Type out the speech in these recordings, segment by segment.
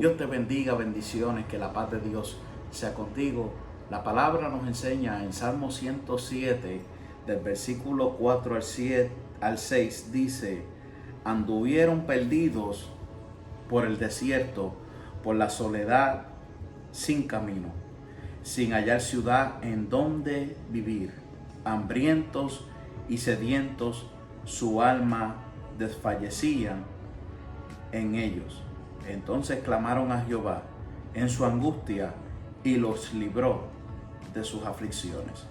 Dios te bendiga, bendiciones, que la paz de Dios sea contigo. La palabra nos enseña en Salmo 107, del versículo 4 al 6, dice: anduvieron perdidos por el desierto, por la soledad, sin camino, sin hallar ciudad en donde vivir. Hambrientos y sedientos, su alma desfallecía en ellos. Entonces clamaron a Jehová en su angustia y los libró de sus aflicciones.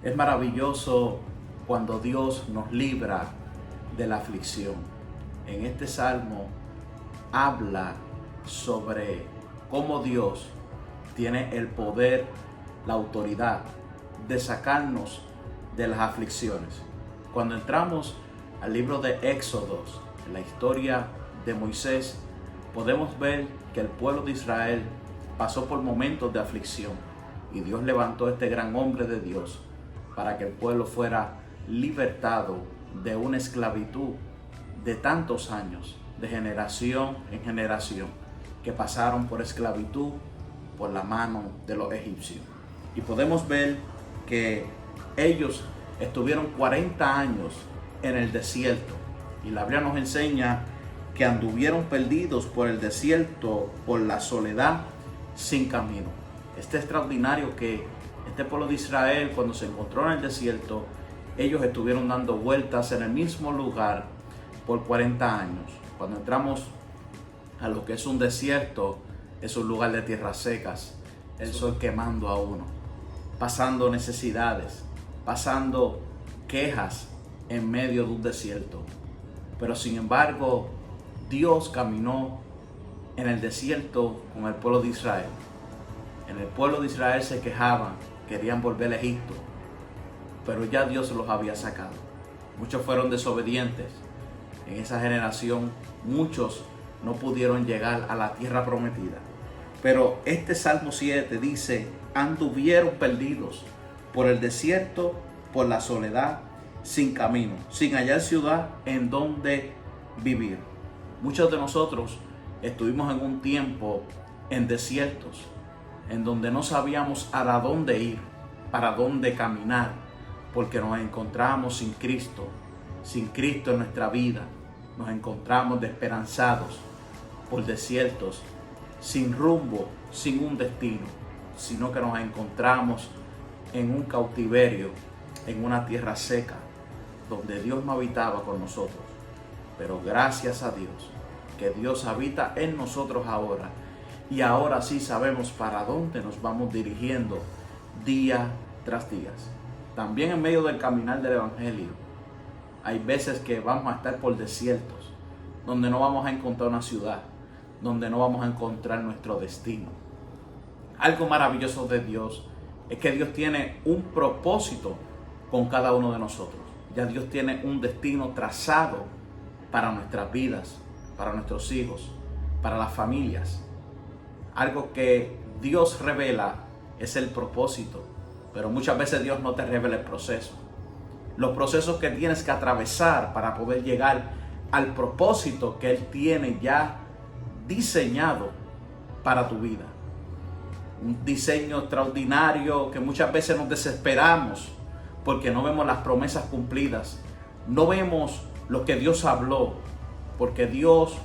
Es maravilloso cuando Dios nos libra de la aflicción. En este salmo habla sobre cómo Dios tiene el poder, la autoridad de sacarnos de las aflicciones. Cuando entramos al libro de Éxodo, en la historia de Moisés, podemos ver que el pueblo de Israel pasó por momentos de aflicción y Dios levantó a este gran hombre de Dios para que el pueblo fuera libertado de una esclavitud de tantos años, de generación en generación, que pasaron por esclavitud por la mano de los egipcios. Y podemos ver que ellos estuvieron 40 años en el desierto, y la Biblia nos enseña que anduvieron perdidos por el desierto, por la soledad, sin camino. Es extraordinario que este pueblo de Israel, cuando se encontró en el desierto, ellos estuvieron dando vueltas en el mismo lugar por 40 años. Cuando entramos a lo que es un desierto, es un lugar de tierras secas, el sol quemando a uno, pasando necesidades, pasando quejas en medio de un desierto. Pero sin embargo, Dios caminó en el desierto con el pueblo de Israel. En el pueblo de Israel se quejaban, querían volver a Egipto, pero ya Dios los había sacado. Muchos fueron desobedientes. En esa generación, muchos no pudieron llegar a la tierra prometida. Pero este Salmo 7 dice: anduvieron perdidos por el desierto, por la soledad, sin camino, sin hallar ciudad en donde vivir. Muchos de nosotros estuvimos en un tiempo en desiertos, en donde no sabíamos a dónde ir, para dónde caminar, porque nos encontramos sin Cristo en nuestra vida. Nos encontramos desesperanzados por desiertos, sin rumbo, sin un destino, sino que nos encontramos en un cautiverio, en una tierra seca, donde Dios no habitaba con nosotros. Pero gracias a Dios, que Dios habita en nosotros ahora, y ahora sí sabemos para dónde nos vamos dirigiendo día tras día. También en medio del caminar del Evangelio, hay veces que vamos a estar por desiertos, donde no vamos a encontrar una ciudad, donde no vamos a encontrar nuestro destino. Algo maravilloso de Dios es que Dios tiene un propósito con cada uno de nosotros. Ya Dios tiene un destino trazado para nuestras vidas, para nuestros hijos, para las familias. Algo que Dios revela es el propósito, pero muchas veces Dios no te revela el proceso. Los procesos que tienes que atravesar para poder llegar al propósito que Él tiene ya diseñado para tu vida. Un diseño extraordinario que muchas veces nos desesperamos porque no vemos las promesas cumplidas, no vemos lo que Dios habló, porque Dios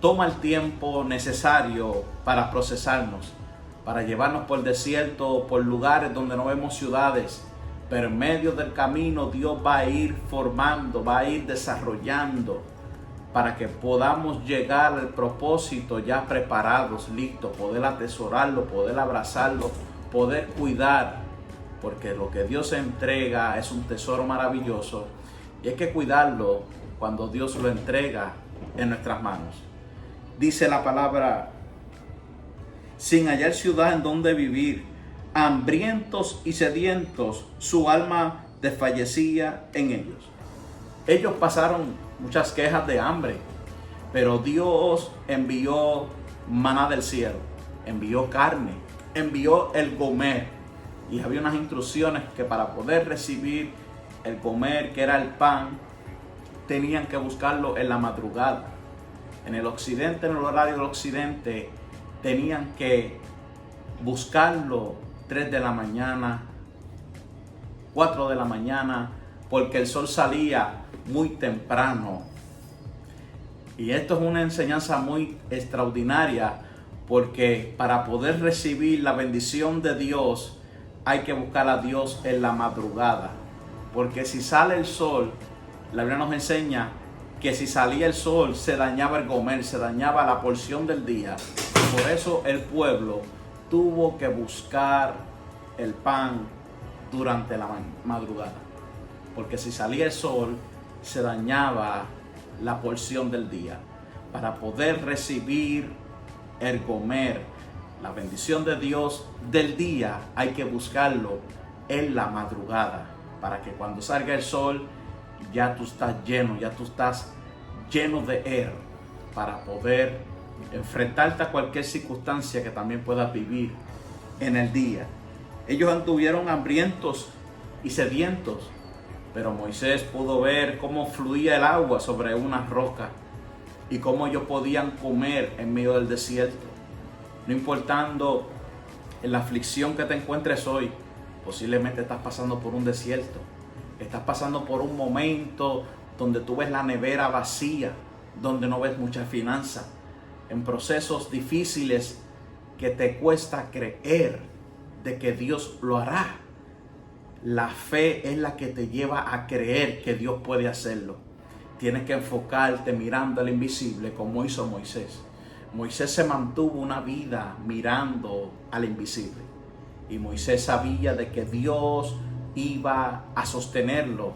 toma el tiempo necesario para procesarnos, para llevarnos por el desierto, por lugares donde no vemos ciudades, pero en medio del camino Dios va a ir formando, va a ir desarrollando, para que podamos llegar al propósito ya preparados, listos, poder atesorarlo, poder abrazarlo, poder cuidar, porque lo que Dios entrega es un tesoro maravilloso y hay que cuidarlo cuando Dios lo entrega en nuestras manos. Dice la palabra: sin hallar ciudad en donde vivir, hambrientos y sedientos, su alma desfallecía en ellos. Ellos pasaron muchas quejas de hambre, pero Dios envió maná del cielo, envió carne, envió el gomer, y había unas instrucciones que para poder recibir el comer, que era el pan, tenían que buscarlo en la madrugada. En el occidente, en el horario del occidente, tenían que buscarlo 3 de la mañana, 4 de la mañana, porque el sol salía muy temprano. Y esto es una enseñanza muy extraordinaria, porque para poder recibir la bendición de Dios hay que buscar a Dios en la madrugada. Porque si sale el sol, la Biblia nos enseña que si salía el sol se dañaba el gomer, se dañaba la porción del día. Por eso el pueblo tuvo que buscar el pan durante la madrugada. Porque si salía el sol se dañaba la porción del día. Para poder recibir el gomer, la bendición de Dios del día, hay que buscarlo en la madrugada, para que cuando salga el sol ya tú estás lleno, ya tú estás lleno de él, para poder enfrentarte a cualquier circunstancia que también puedas vivir en el día. Ellos anduvieron hambrientos y sedientos, pero Moisés pudo ver cómo fluía el agua sobre una roca y cómo ellos podían comer en medio del desierto. No importando en la aflicción que te encuentres hoy, posiblemente estás pasando por un desierto, estás pasando por un momento donde tú ves la nevera vacía, donde no ves mucha finanza, en procesos difíciles que te cuesta creer de que Dios lo hará. La fe es la que te lleva a creer que Dios puede hacerlo. Tienes que enfocarte mirando al invisible, como hizo Moisés. Moisés se mantuvo una vida mirando al invisible. Y Moisés sabía de que Dios iba a sostenerlo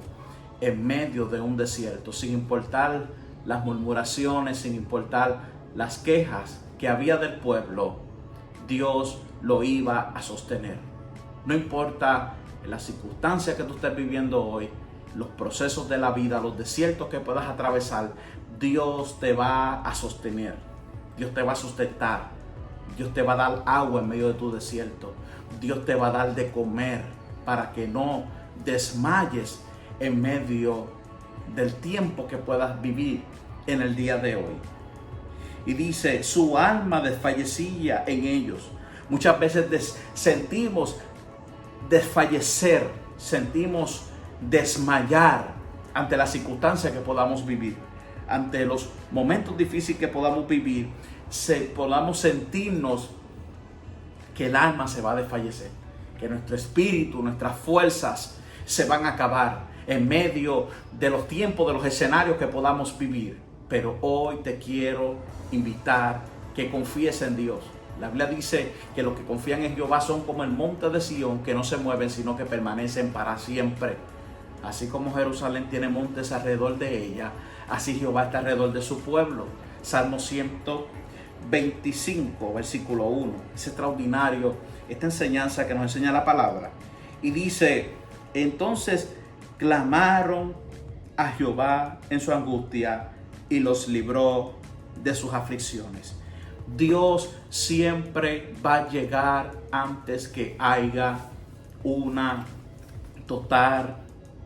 en medio de un desierto, sin importar las murmuraciones, sin importar las quejas que había del pueblo. Dios lo iba a sostener. No importa las circunstancias que tú estés viviendo hoy, los procesos de la vida, los desiertos que puedas atravesar, Dios te va a sostener, Dios te va a sustentar, Dios te va a dar agua en medio de tu desierto, Dios te va a dar de comer para que no desmayes en medio del tiempo que puedas vivir en el día de hoy. Y dice, su alma desfallecía en ellos. Muchas veces sentimos desfallecer, sentimos desmayar ante las circunstancias que podamos vivir, ante los momentos difíciles que podamos vivir, podamos sentirnos que el alma se va a desfallecer, que nuestro espíritu, nuestras fuerzas se van a acabar en medio de los tiempos, de los escenarios que podamos vivir. Pero hoy te quiero invitar que confíes en Dios. La Biblia dice que los que confían en Jehová son como el monte de Sión, que no se mueven, sino que permanecen para siempre. Así como Jerusalén tiene montes alrededor de ella, así Jehová está alrededor de su pueblo. Salmo 125, versículo 1. Es extraordinario esta enseñanza que nos enseña la palabra. Y dice, entonces clamaron a Jehová en su angustia y los libró de sus aflicciones. Dios siempre va a llegar antes que haya una total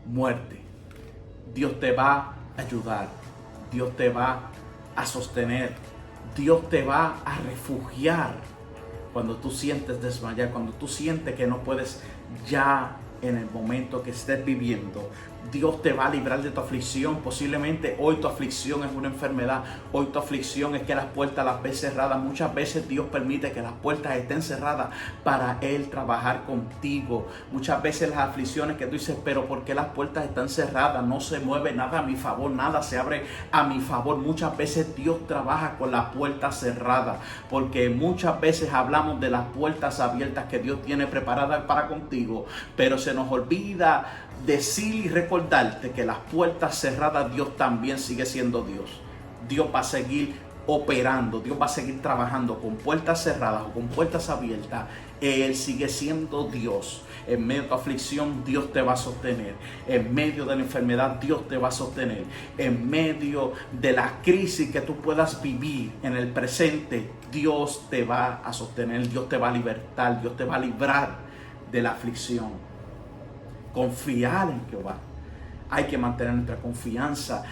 muerte. Dios te va a ayudar, Dios te va a sostener, Dios te va a refugiar cuando tú sientes desmayar, cuando tú sientes que no puedes ya en el momento que estés viviendo. Dios te va a librar de tu aflicción. Posiblemente hoy tu aflicción es una enfermedad. Hoy tu aflicción es que las puertas las ves cerradas. Muchas veces Dios permite que las puertas estén cerradas para Él trabajar contigo. Muchas veces las aflicciones que tú dices, pero ¿por qué las puertas están cerradas? No se mueve nada a mi favor, nada se abre a mi favor. Muchas veces Dios trabaja con las puertas cerradas, porque muchas veces hablamos de las puertas abiertas que Dios tiene preparadas para contigo, pero se nos olvida decir y recordarte que las puertas cerradas Dios también sigue siendo Dios. Dios va a seguir operando, Dios va a seguir trabajando con puertas cerradas o con puertas abiertas. Él sigue siendo Dios. En medio de tu aflicción Dios te va a sostener. En medio de la enfermedad Dios te va a sostener. En medio de la crisis que tú puedas vivir en el presente, Dios te va a sostener, Dios te va a libertar, Dios te va a librar de la aflicción. Confiar en Jehová. Hay que mantener nuestra confianza.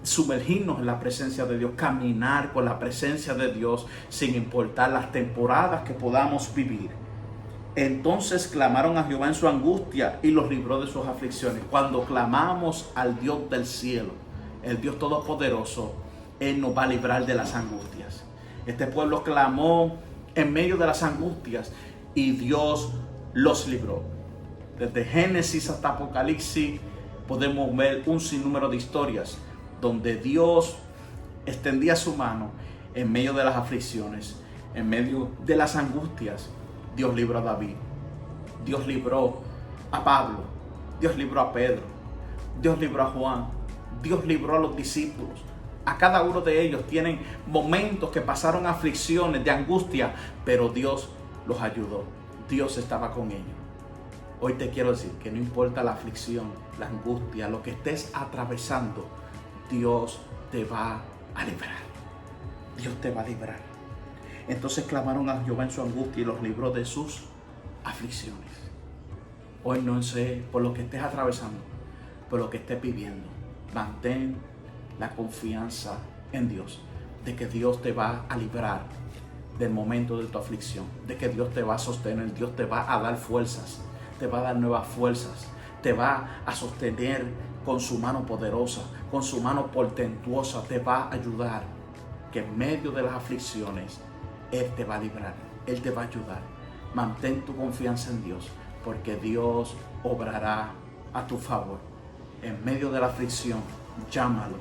sumergirnos en la presencia de Dios, caminar con la presencia de Dios sin importar las temporadas que podamos vivir. Entonces clamaron a Jehová en su angustia y los libró de sus aflicciones. Cuando clamamos al Dios del cielo, el Dios todopoderoso, Él nos va a librar de las angustias. Este pueblo clamó en medio de las angustias y Dios los libró. Desde Génesis hasta Apocalipsis podemos ver un sinnúmero de historias donde Dios extendía su mano en medio de las aflicciones, en medio de las angustias. Dios libró a David, Dios libró a Pablo, Dios libró a Pedro, Dios libró a Juan, Dios libró a los discípulos. A cada uno de ellos tienen momentos que pasaron aflicciones, de angustia, pero Dios los ayudó. Dios estaba con ellos. Hoy te quiero decir que no importa la aflicción, la angustia, lo que estés atravesando, Dios te va a librar. Dios te va a librar. Entonces clamaron a Jehová en su angustia y los libró de sus aflicciones. Hoy no sé por lo que estés atravesando, por lo que estés viviendo, mantén la confianza en Dios, de que Dios te va a librar del momento de tu aflicción, de que Dios te va a sostener, Dios te va a dar fuerzas, te va a dar nuevas fuerzas, te va a sostener con su mano poderosa, con su mano portentuosa, te va a ayudar, que en medio de las aflicciones Él te va a librar, Él te va a ayudar. Mantén tu confianza en Dios, porque Dios obrará a tu favor. En medio de la aflicción, llámalo.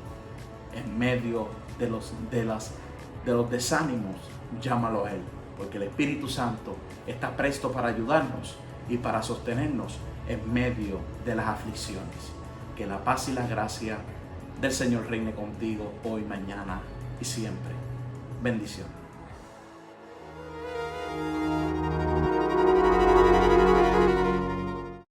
En medio de los desánimos, llámalo a Él, porque el Espíritu Santo está presto para ayudarnos y para sostenernos en medio de las aflicciones. Que la paz y la gracia del Señor reine contigo hoy, mañana y siempre. Bendiciones.